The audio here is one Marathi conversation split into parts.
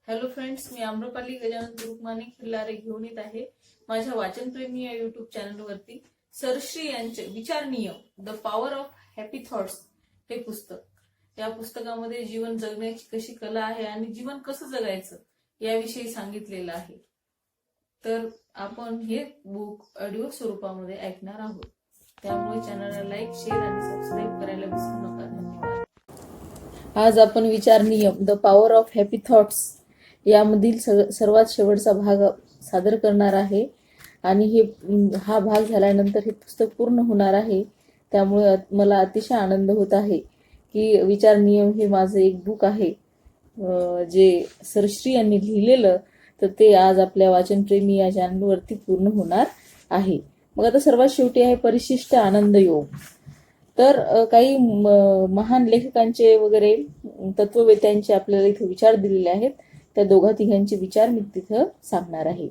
हॅलो फ्रेंड्स, मी आम्रपाली गजानन तुरुकमाने खिल्लारे घेऊन येत आहे माझ्या वाचनप्रेमी या युट्यूब चॅनलवरती सरश्री यांचे विचार नियम the power of happy thoughts हे पुस्तक. या पुस्तकामध्ये जीवन जगण्याची कशी कला आहे आणि जीवन कसं जगायचं याविषयी सांगितलेलं आहे. तर आपण हे बुक ऑडिओ स्वरूपामध्ये ऐकणार आहोत. त्यामुळे चॅनलला लाईक, शेअर आणि सबस्क्राईब करायला विसरू नका. धन्यवाद. आज आपण विचार नियम the power of happy thoughts यामधील सर्वात शेवटचा भाग सादर करणार आहे आणि हा भाग झाल्यानंतर हे पुस्तक पूर्ण होणार आहे. त्यामुळे मला अतिशय आनंद होत आहे की विचार नियम हे माझं एक बुक आहे जे सरश्री यांनी लिहिलेलं, तर ते आज आपल्या वाचनप्रेमी या चॅनलवरती पूर्ण होणार आहे. मग आता सर्वात शेवटी आहे परिशिष्ट आनंद योग. तर काही महान लेखकांचे वगैरे तत्ववेत्यांचे आपल्याला इथे विचार दिलेले आहेत. त्या दोघा तिघांचे विचार मी तिथं सांगणार आहे.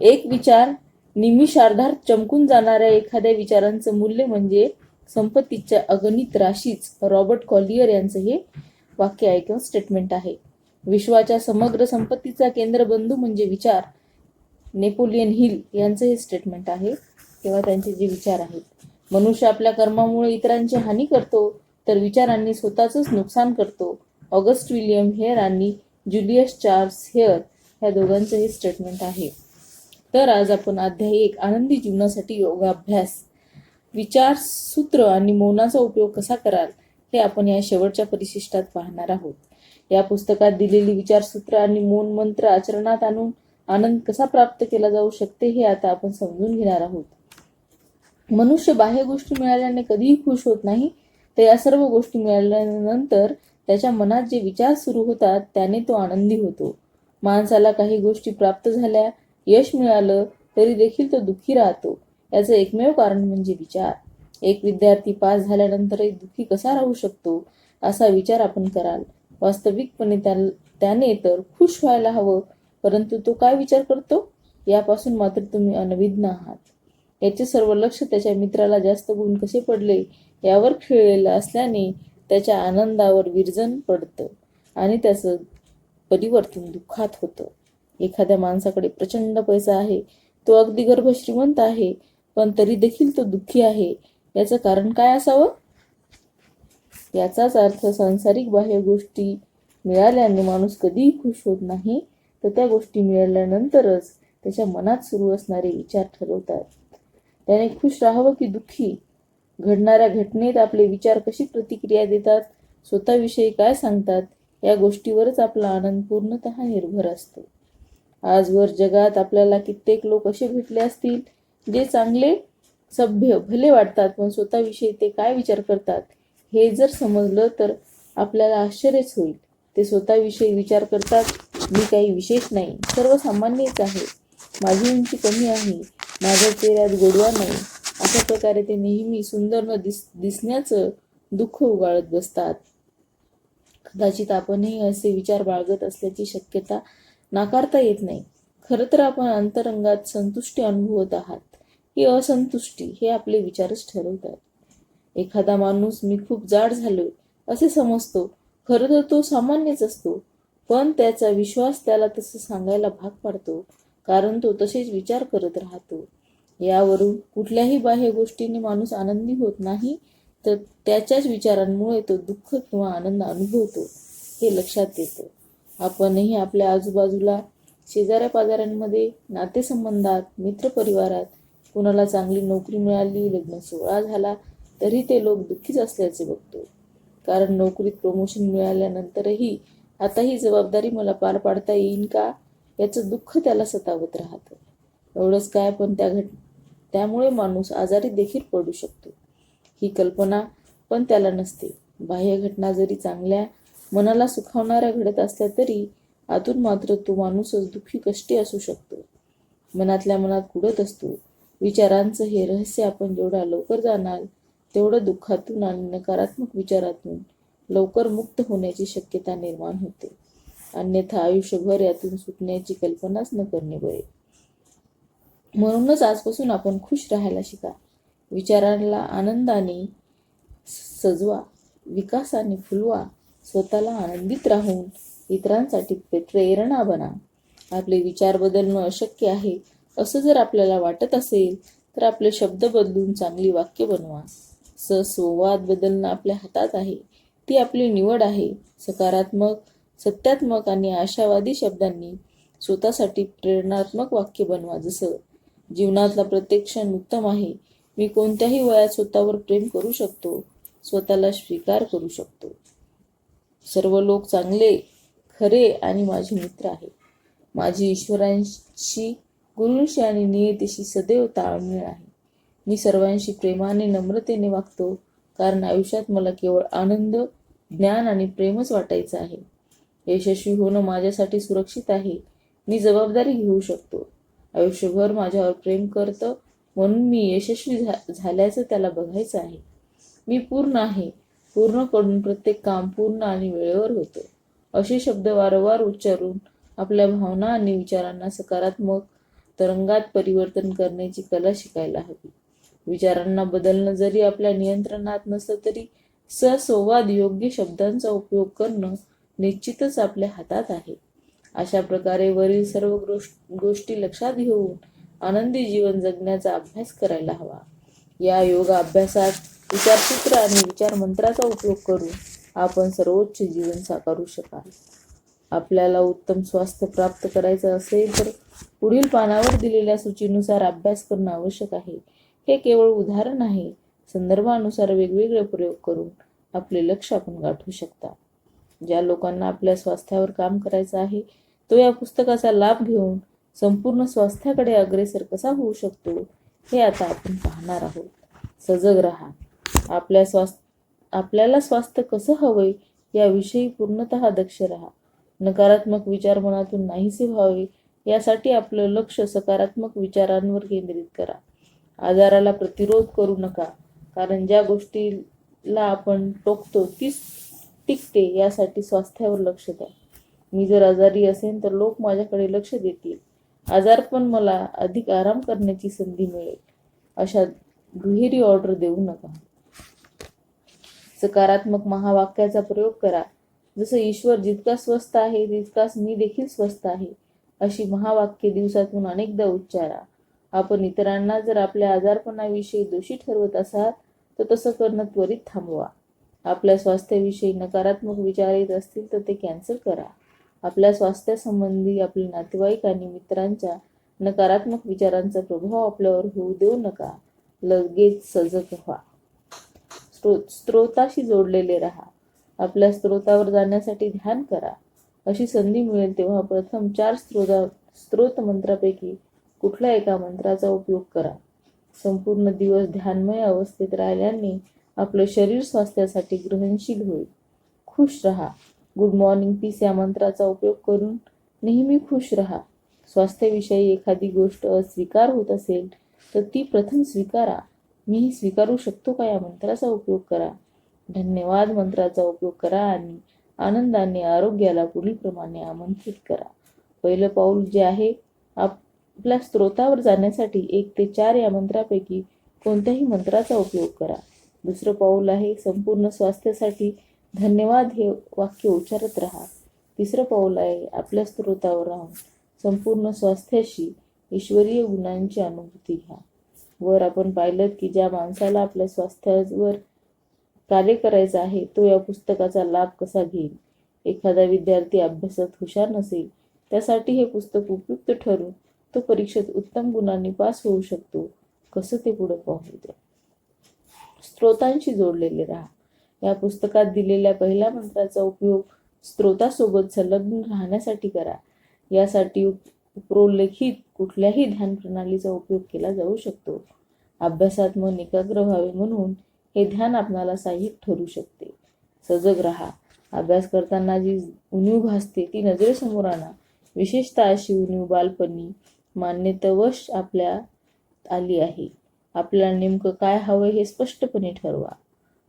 एक विचार, निमिषार्धात चमकून जाणाऱ्या एखाद्या विचारांचं मूल्य म्हणजे संपत्तीच्या अगणित राशीच. रॉबर्ट कॉलियर यांचं हे वाक्य आहे किंवा स्टेटमेंट आहे. विश्वाच्या समग्र संपत्तीचा केंद्रबिंदू म्हणजे विचार. नेपोलियन हिल यांचं हे स्टेटमेंट आहे किंवा त्यांचे जे विचार आहेत. मनुष्य आपल्या कर्मामुळे इतरांची हानी करतो तर विचारांनी स्वतःच नुकसान करतो. ऑगस्ट विलियम हेअर आणि ज्युलियस चार्ल्स हेअर ह्या दोघांचं हे स्टेटमेंट आहे. तर आज आपण अध्याय 1 आनंदी जीवनासाठी योगाभ्यास, विचार सूत्र आणि मौनाचा उपयोग कसा कराल हे आपण या शेवटच्या परिशिष्टात पाहणार आहोत. या पुस्तकात दिलेली विचारसूत्र आणि मौन मंत्र आचरणात आणून आनंद कसा प्राप्त केला जाऊ शकते हे आता आपण समजून घेणार आहोत. मनुष्य बाह्य गोष्टी मिळाल्याने कधीही खुश होत नाही, तर या सर्व गोष्टी मिळाल्यानंतर त्याच्या मनात जे विचार सुरू होतात त्याने तो आनंदी होतो. माणसाला काही गोष्टी प्राप्त झाल्या, यश मिळालं तरी देखील तो दुःखी राहतो. याचं एकमेव कारण म्हणजे विचार. एक विद्यार्थी पास झाल्यानंतरही दुःखी कसा राहू शकतो असा विचार आपण कराल. वास्तविकपणे त्याने तर खुश व्हायला हवं, परंतु तो काय विचार करतो यापासून मात्र तुम्ही अनभिज्ञ आहात. याचे सर्व लक्ष त्याच्या मित्राला जास्त गुण कसे पडले यावर खिळलेलं असल्याने त्याच्या आनंदावर विरजन पडतं आणि त्याचं परिवर्तन दुःखात होतं. एखाद्या माणसाकडे प्रचंड पैसा आहे, तो अगदी गर्भ श्रीमंत आहे, पण तरी देखील तो दुःखी आहे. याचं कारण काय असावं? याचाच अर्थ सांसारिक बाह्य गोष्टी मिळाल्याने माणूस कधीही खुश होत नाही, तर त्या गोष्टी मिळाल्यानंतरच त्याच्या मनात सुरू असणारे विचार ठरवतात त्याने खुश राहावं की दुःखी. घडणाऱ्या घटनेत आपले विचार कशी प्रतिक्रिया देतात, स्वतःविषयी काय सांगतात या गोष्टीवरच आपला आनंद पूर्णतः निर्भर असतो. आजवर जगात आपल्याला कित्येक लोक असे भेटले असतील जे चांगले, सभ्य, भले वाटतात, पण स्वतःविषयी ते काय विचार करतात हे जर समजलं तर आपल्याला आश्चर्यच होईल. ते स्वतःविषयी विचार करतात, मी काही विशेष नाही, सर्वसामान्यच आहे, माझी उंची कमी आहे, माझ्या चेहऱ्यात गोडवा नाही, अशा प्रकारे ते नेहमी सुंदर न दिसण्याचं दुःख उगाळत बसतात. कदाचित आपणही असे विचार बाळगत असल्याची शक्यता नाकारता येत नाही. खरं तर आपण अंतरंगात संतुष्टी अनुभवत आहात ही असंतुष्टी हे आपले विचारच ठरवतात. एखादा माणूस मी खूप जाड झालोय असे समजतो, खरं तर तो सामान्यच असतो, पण त्याचा विश्वास त्याला तसं सांगायला भाग पाडतो, कारण तो तसेच विचार करत राहतो. यावरून कुठल्याही बाह्य गोष्टीने माणूस आनंदी होत नाही, तर त्याच्याच विचारांमुळे तो दुःख किंवा आनंद अनुभवतो हे लक्षात येतं. आपणही आपल्या आजूबाजूला, शेजाऱ्या पाजाऱ्यांमध्ये, नातेसंबंधात, मित्रपरिवारात कुणाला चांगली नोकरी मिळाली, लग्न सोहळा झाला तरी ते लोक दुःखीच असल्याचे बघतो. कारण नोकरीत प्रमोशन मिळाल्यानंतरही आता ही जबाबदारी मला पार पाडता येईल का याचं दुःख त्याला सतावत राहतं. एवढंच काय, पण त्यामुळे माणूस आजारी देखील पडू शकतो ही कल्पना पण त्याला नसते. बाह्य घटना जरी चांगल्या, मनाला सुखावणाऱ्या घडत असल्या तरी आतून मात्र तो माणूसच दुःखी कष्टी असू शकतो. मनातल्या मनात कुढत असतो. विचारांचं हे रहस्य आपण जेवढा लवकर जाणाल तेवढं दुःखातून आणि नकारात्मक विचारातून लवकर मुक्त होण्याची शक्यता निर्माण होते. अन्यथा आयुष्यभर यातून सुटण्याची कल्पनाच न करणे बरे. म्हणूनच आजपासून आपण खुश राहायला शिका. विचारांना आनंदाने सजवा, विकासाने फुलवा. स्वतःला आनंदित राहून इतरांसाठी प्रेरणा बना. आपले विचार बदलणं अशक्य आहे असं जर आपल्याला वाटत असेल तर आपले शब्द बदलून चांगली वाक्य बनवा. संवाद बदलणं आपल्या हातात आहे. ती आपली निवड आहे. सकारात्मक, सत्यात्मक आणि आशावादी शब्दांनी स्वतःसाठी प्रेरणात्मक वाक्य बनवा. जसं, जीवनातला प्रत्येक क्षण उत्तम आहे. मी कोणत्याही वयात स्वतःवर प्रेम करू शकतो. स्वतःला स्वीकार करू शकतो. सर्व लोक चांगले, खरे आणि माझे मित्र आहेत. माझी ईश्वरांशी, गुरूंशी आणि नियतीशी सदैव ताळमेळ आहे. मी सर्वांशी प्रेमाने, नम्रतेने वागतो, कारण आयुष्यात मला केवळ आनंद, ज्ञान आणि प्रेमच वाटायचं आहे. यशस्वी होणं माझ्यासाठी सुरक्षित आहे. मी जबाबदारी घेऊ शकतो. आयुष्यभर माझ्यावर प्रेम करतं, म्हणून मी यशस्वी झाल्याचं त्याला बघायचं आहे. मी पूर्ण आहे. पूर्णकडून प्रत्येक काम पूर्ण आणि वेळेवर होतं. असे शब्द वारंवार उच्चारून आपल्या भावना आणि विचारांना सकारात्मक तरंगात परिवर्तन करण्याची कला शिकायला हवी. विचारांना बदलणं जरी आपल्या नियंत्रणात नसलं तरी संवाद योग्य शब्दांचा उपयोग करणं निश्चितच आपल्या हातात आहे. अशा प्रकारे वरील सर्व गोष्टी लक्षात घेऊन आनंदी जीवन जगण्याचा अभ्यास करायला हवा. या योगा अभ्यासात विचारसूत्र आणि विचार मंत्राचा उपयोग करून आपण सर्वोच्च जीवन साकारू शकाल. आपल्याला उत्तम स्वास्थ्य प्राप्त करायचं असेल तर पुढील पानावर दिलेल्या सूचीनुसार अभ्यास करणं आवश्यक आहे. हे केवळ उदाहरण आहे. संदर्भानुसार वेगवेगळे प्रयोग करून आपले लक्ष्य आपण गाठू शकता. ज्या लोकांना आपल्या स्वास्थ्यावर काम करायचं आहे तो या पुस्तकाचा लाभ घेऊन संपूर्ण स्वास्थ्याकडे अग्रेसर कसा होऊ शकतो हे आता आपण पाहणार आहोत. सजग राहा. आपल्याला स्वास्थ्य कसं हवंय याविषयी पूर्णतः दक्ष राहा. नकारात्मक विचार मनातून नाहीसे व्हावे यासाठी आपलं लक्ष सकारात्मक विचारांवर केंद्रित करा. आजाराला प्रतिरोध करू नका, कारण ज्या गोष्टीला आपण टोकतो तीच टिकते. यासाठी स्वास्थ्यावर लक्ष द्या. मी जर आजारी असेन तर लोक माझ्याकडे लक्ष देतील. आजारपण मला अधिक आराम करण्याची संधी मिळेल. अशा दुहेरी ऑर्डर देऊ नका. सकारात्मक महावाक्याचा प्रयोग करा. जसं, ईश्वर जितका स्वस्थ आहे तितकाच मी देखील स्वस्थ आहे. अशी महावाक्ये दिवसातून अनेकदा उच्चारा. आपण इतरांना जर आपल्या आजारपणाविषयी दोषी ठरवत असाल तर तसं करणं त्वरित थांबवा. आपल्या स्वास्थ्याविषयी नकारात्मक विचार येत असतील तर ते कॅन्सल करा. आपल्या स्वास्थ्यासंबंधी आपले नातेवाईक आणि मित्रांच्या नकारात्मक विचारांचा प्रभाव आपल्यावर होऊ देऊ नका. लगेच सजग व्हा. स्त्रोताशी जोडलेले राहा. आपल्या स्त्रोतावर जाण्यासाठी ध्यान करा. अशी संधी मिळेल तेव्हा प्रथम 4 स्त्रोत मंत्रापैकी कुठल्या एका मंत्राचा उपयोग करा. संपूर्ण दिवस ध्यानमय अवस्थेत राहिल्याने आपलं शरीर स्वास्थ्यासाठी ग्रहणशील होईल. खुश राहा. गुड मॉर्निंग पीस या मंत्राचा उपयोग करून नेहमी खुश राहा. स्वास्थ्याविषयी एखादी गोष्ट अस्वीकार होत असेल तर ती प्रथम स्वीकारा. मी ही स्वीकारू शकतो का या मंत्राचा उपयोग करा. धन्यवाद मंत्राचा उपयोग करा आणि आनंदाने आरोग्याला पुढील प्रमाणे आमंत्रित करा. पहिलं पाऊल जे आहे, आपल्या स्त्रोतावर जाण्यासाठी 1 ते 4 या मंत्रापैकी कोणत्याही मंत्राचा उपयोग करा. दुसरं पाऊल आहे, संपूर्ण स्वास्थ्यासाठी धन्यवाद हे वाक्य उच्चारत राहा. तिसरं पाऊल आहे, आपल्या स्त्रोतावर राहून संपूर्ण स्वास्थ्याशी ईश्वरीय गुणांची अनुभूती घ्या. वर आपण पाहिलं की ज्या माणसाला आपल्या स्वास्थ्यावर कार्य करायचं आहे तो या पुस्तकाचा लाभ कसा घेईल. एखादा विद्यार्थी अभ्यासात हुशार नसेल, त्यासाठी हे पुस्तक उपयुक्त ठरून तो परीक्षेत उत्तम गुणांनी पास होऊ शकतो. कसं ते पुढे पाहू द्या. स्त्रोतांशी जोडलेले राहा. या पुस्तकात दिलेल्या पहिल्या मंत्राचा उपयोग स्त्रोतासोबत संलग्न राहण्यासाठी करा. यासाठी प्रोल्लेखित कुठल्याही ध्यान प्रणालीचा उपयोग केला जाऊ शकतो. अभ्यासात मन एकाग्र व्हावे म्हणून हे ध्यान आपणाला सहाय्यक ठरू शकते. सजग राहा. अभ्यास करताना जी उणीव भासते ती नजरेसमोर आणा. विशेषतः अशी उणीव बालपणी मान्यतावश आपल्यात आली आहे. आपल्याला नेमकं काय हवं हे स्पष्टपणे ठरवा.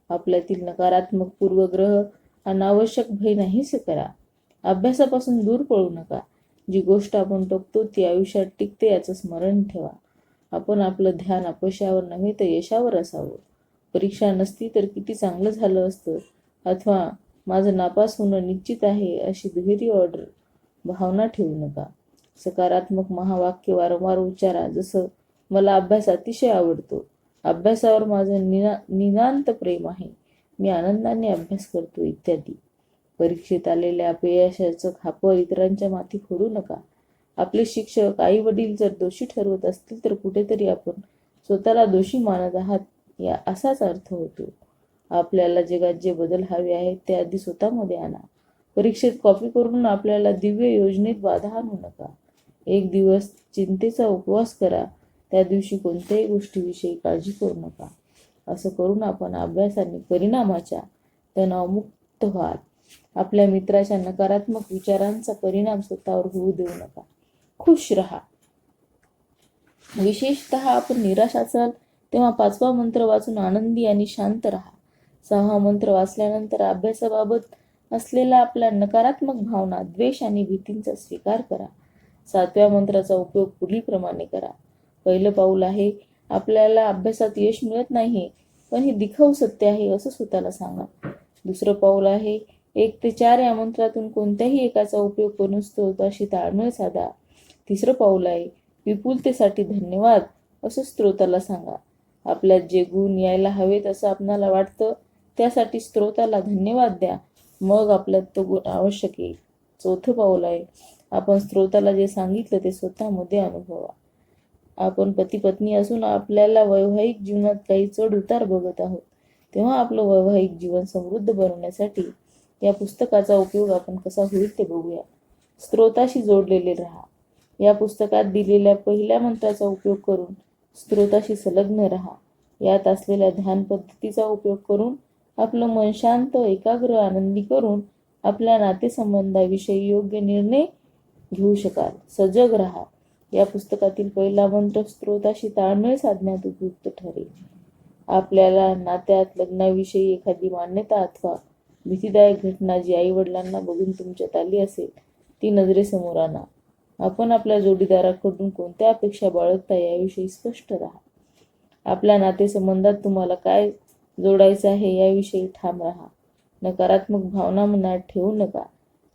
आपल्यातील नकारात्मक पूर्वग्रह, अनावश्यक भय नाहीसे करा. अभ्यासापासून दूर पळू नका. जी गोष्ट आपण टोकतो ती आयुष्यात टिकते याचं स्मरण ठेवा. आपण आपलं ध्यान अपयशावर नव्हे तर यशावर असावं. परीक्षा नसती तर किती चांगलं झालं असतं, अथवा माझं नापास होणं निश्चित आहे अशी दुहेरी ऑर्डर भावना ठेवू नका. सकारात्मक महावाक्य वारंवार उच्चारा, जसं मला अभ्यास अतिशय आवडतो, अभ्यासावर माझं निनांत प्रेम आहे, मी आनंदाने अभ्यास करतो इत्यादी. परीक्षेत आलेल्या अपयशाचं खापर इतरांच्या माथी फोडू नका. आपले शिक्षक, आई वडील जर दोषी ठरवत असतील तर कुठेतरी आपण स्वतःला दोषी मानत आहात या असाच अर्थ होतो. आपल्याला जगात जे बदल हवे आहेत ते आधी स्वतःमध्ये आणा. परीक्षेत कॉपी करून आपल्याला दिव्य योजनेत बाधा आणू नका. एक दिवस चिंतेचा उपवास करा, त्या दिवशी कोणत्याही गोष्टीविषयी काळजी करू नका. असं करून आपण अभ्यास आणि परिणामाच्या तणावमुक्त व्हाल. आपल्या मित्राच्या नकारात्मक विचारांचा परिणाम स्वतःवर होऊ देऊ नका. खुश राहा. विशेषतः आपण निराश असाल तेव्हा 5वा मंत्र वाचून आनंदी आणि शांत राहा. 6हा मंत्र वाचल्यानंतर अभ्यासाबाबत असलेला आपल्या नकारात्मक भावना, द्वेष आणि भीतींचा स्वीकार करा. 7व्या मंत्राचा उपयोग पुढीलप्रमाणे करा. पहिलं पाऊल आहे, आपल्याला अभ्यासात यश मिळत नाही पण हे दिखाऊ सत्य आहे असं स्वतःला सांगा. दुसरं पाऊल आहे, 1 ते 4 या मंत्रातून कोणत्याही एकाचा उपयोग करून स्तोत्राशी ताळमेळ साधा. तिसरं पाऊल आहे, विपुलतेसाठी धन्यवाद असं स्तोत्राला सांगा. आपल्यात जे गुण यायला हवेत असं आपणाला वाटतं त्यासाठी स्तोत्राला धन्यवाद द्या, मग आपल्यात तो गुण आवश्यक येईल. 4थं पाऊल आहे, आपण स्तोत्राला जे सांगितलं ते स्वतःमध्ये अनुभवा. आपण पती पत्नी असून आपल्याला वैवाहिक जीवनात काही चढ उतार बघत आहोत, तेव्हा आपलं वैवाहिक जीवन समृद्ध बनवण्यासाठी या पुस्तकाचा उपयोग आपण कसा होईल ते बघूया. स्तोत्राशी जोडलेले राहा. या पुस्तकात दिलेल्या पहिल्या मंत्राचा उपयोग करून स्तोत्राशी संलग्न राहा. यात असलेल्या ध्यान पद्धतीचा उपयोग करून आपलं मन शांत, एकाग्र, आनंदी करून आपल्या नातेसंबंधाविषयी योग्य निर्णय घेऊ शकाल. सजग राहा. या पुस्तकातील पहिला मंत्र स्तोत्राशी ताळमेळ साधण्यात उपयुक्त ठरेल. आपल्याला नात्यात, लग्नाविषयी एखादी मान्यता अथवा भीतीदायक घटना जी आई वडिलांना बघून तुमच्यात आली असेल ती नजरेसमोर आणा. आपण आपल्या जोडीदाराकडून कोणत्या अपेक्षा बाळगता याविषयी स्पष्ट राहा. आपल्या नातेसंबंधात तुम्हाला काय जोडायचं आहे याविषयी ठाम राहा. नकारात्मक भावना मनात ठेवू नका.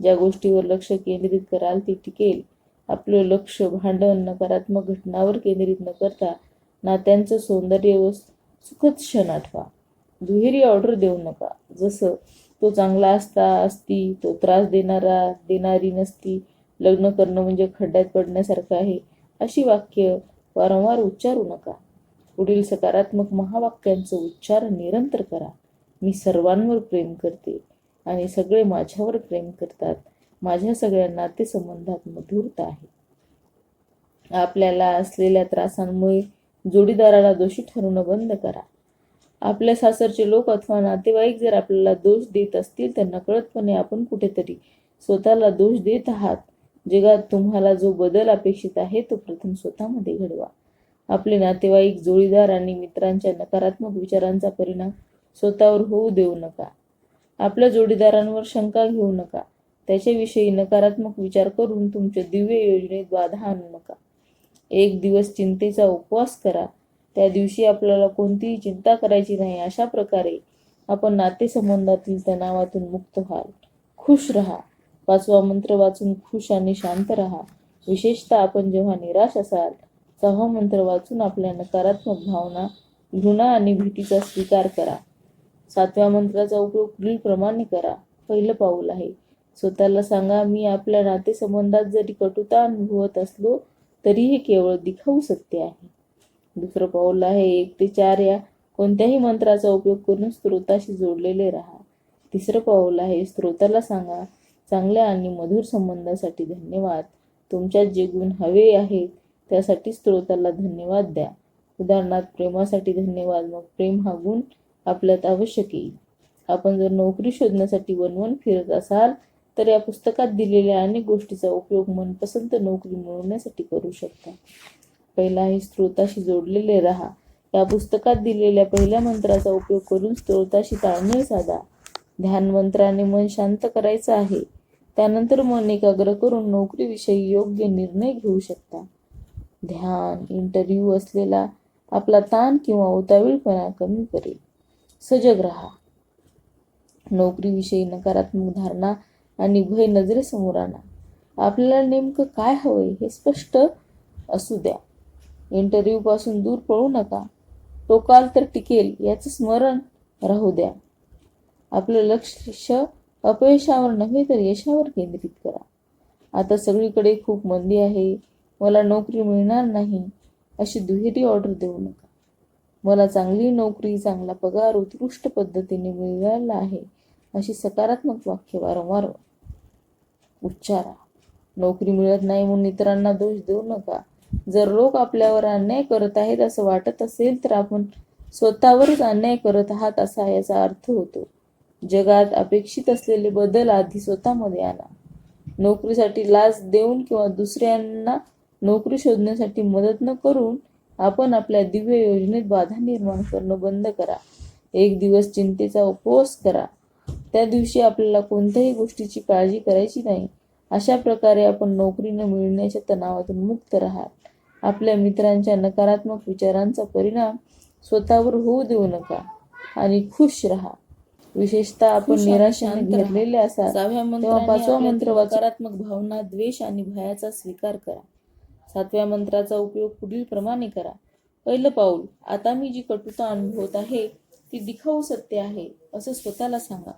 ज्या गोष्टीवर लक्ष केंद्रित कराल ती टिकेल. आपलं लक्ष भांडण, नकारात्मक घटनावर केंद्रित न करता नात्यांचं सौंदर्य व सुखद क्षण आठवा. दुहेरी ऑर्डर देऊ नका, जसं तो चांगला असती, तो त्रास देणारी नसती, लग्न करणं म्हणजे खड्ड्यात पडण्यासारखं आहे, अशी वाक्य वारंवार उच्चारू नका. पुढील सकारात्मक महावाक्यांचं उच्चार निरंतर करा. मी सर्वांवर प्रेम करते आणि सगळे माझ्यावर प्रेम करतात. माझ्या सगळ्या नातेसंबंधात मधुरता आहे. आपल्याला असलेल्या त्रासांमुळे जोडीदाराला दोषी ठरवणं बंद करा. आपल्या सासरचे लोक अथवा नातेवाईक जर आपल्याला दोष देत असतील तर नकळतपणे आपण कुठेतरी स्वतःला दोष देत आहात. जगात तुम्हाला जो बदल अपेक्षित आहे तो प्रथम स्वतःमध्ये घडवा. आपले नातेवाईक, जोडीदार आणि मित्रांच्या नकारात्मक विचारांचा परिणाम स्वतःवर होऊ देऊ नका. आपल्या जोडीदारांवर शंका घेऊ नका. त्याच्याविषयी नकारात्मक विचार करून तुमच्या दिव्य योजनेत बाधा आणू नका. एक दिवस चिंतेचा उपवास करा. त्या दिवशी आपल्याला कोणतीही चिंता करायची नाही. अशा प्रकारे आपण नातेसंबंधातील तणावातून मुक्त व्हाल. खुश राहा. 5वा मंत्र वाचून खुश आणि शांत राहा. विशेषतः आपण जेव्हा निराश असाल. 6वा मंत्र वाचून आपल्या नकारात्मक भावना, घृणा आणि भीतीचा स्वीकार करा. 7व्या मंत्राचा उपयोग पुढीलप्रमाणे करा. पहिलं पाऊल आहे, स्वतःला सांगा, मी आपल्या नातेसंबंधात जरी कटुता अनुभवत असलो तरी हे केवळ दिखाऊ सत्य आहे. दुसरं पाऊल आहे, 1 ते 4 या कोणत्याही मंत्राचा उपयोग करून स्तोत्राशी जोडलेले राहा. तिसरं पाऊल आहे, स्तोत्राला सांगा, चांगल्या आणि मधुर संबंधासाठी धन्यवाद. तुमच्यात जे गुण हवे आहेत त्यासाठी स्तोत्राला धन्यवाद द्या. उदाहरणार्थ, प्रेमासाठी धन्यवाद. मग प्रेम हा गुण आपल्यात आवश्यक येईल. आपण जर नोकरी शोधण्यासाठी वणवण फिरत असाल तर या पुस्तकात दिलेल्या अनेक गोष्टीचा उपयोग मनपसंत नोकरी मिळवण्यासाठी करू शकता. पहिला आहे, स्तोत्राशी जोडलेले राहा. या पुस्तकात दिलेल्या पहिल्या मंत्राचा उपयोग करून स्तोत्राशी ताळमेळ साधा. ध्यान मंत्राने मन शांत करायचं आहे. त्यानंतर मन एकाग्र करून नोकरीविषयी योग्य निर्णय घेऊ शकता. ध्यान इंटरव्ह्यू असलेला आपला ताण किंवा उतावीळपणा कमी करेल. सजग राहा. नोकरीविषयी नकारात्मक धारणा आणि भय नजरेसमोर आणा. आपल्याला नेमकं काय हवंय हे स्पष्ट असू द्या. इंटरव्ह्यू पासून दूर पळू नका. टोकाल तर टिकेल याचं स्मरण राहू द्या. आपलं लक्ष अपयशावर नव्हे तर यशावर केंद्रित करा. आता सगळीकडे खूप मंदी आहे, मला नोकरी मिळणार नाही अशी दुहेरी ऑर्डर देऊ नका. मला चांगली नोकरी, चांगला पगार उत्कृष्ट पद्धतीने मिळाला आहे अशी सकारात्मक वाक्य वारंवार उच्चारा. नोकरी मिळत नाही म्हणून इतरांना दोष देऊ नका. जर लोक आपल्यावर अन्याय करत आहेत असं वाटत असेल तर आपण स्वतःवरच अन्याय करत आहात असा याचा अर्थ होतो. जगात अपेक्षित असलेले बदल आधी स्वतःमध्ये आणा. नोकरीसाठी लाच देऊन किंवा दुसऱ्यांना नोकरी शोधण्यासाठी मदत न करून आपण आपल्या दिव्य योजनेत बाधा निर्माण करणं बंद करा. एक दिवस चिंतेचा उपवास करा. त्या दिवशी आपल्याला कोणत्याही गोष्टीची काळजी करायची नाही. अशा प्रकारे आपण नोकरी न मिळण्याच्या तणावातून मुक्त राहाल. आपल्या मित्रांच्या नकारात्मक विचारांचा परिणाम स्वतःवर होऊ देऊ नका आणि खुश राहा. विशेषतः आपण निराशाने घेरलेले असाल तेव्हा 5वा मंत्र नकारात्मक भावना, द्वेष आणि भयाचा स्वीकार करा. 7व्या मंत्राचा उपयोग पुढील प्रमाणे करा. पहिलं पाऊल, आता मी जी कटुता अनुभवत आहे ती दिखाऊ सत्य आहे असं स्वतःला सांगा.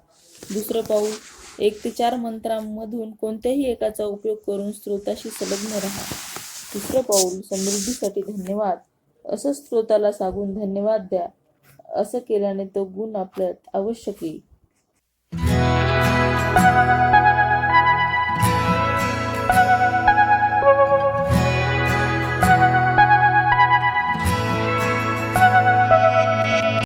दुसरं पाऊल, 1 ते 4 मंत्रांमधून कोणत्याही एकाचा उपयोग करून स्रोताशी संलग्न राहा. तिसरं पाऊल, समृद्धीसाठी धन्यवाद असं स्रोताला सांगून धन्यवाद द्या. असं केल्याने तो गुण आपल्यात आवश्यक येईल.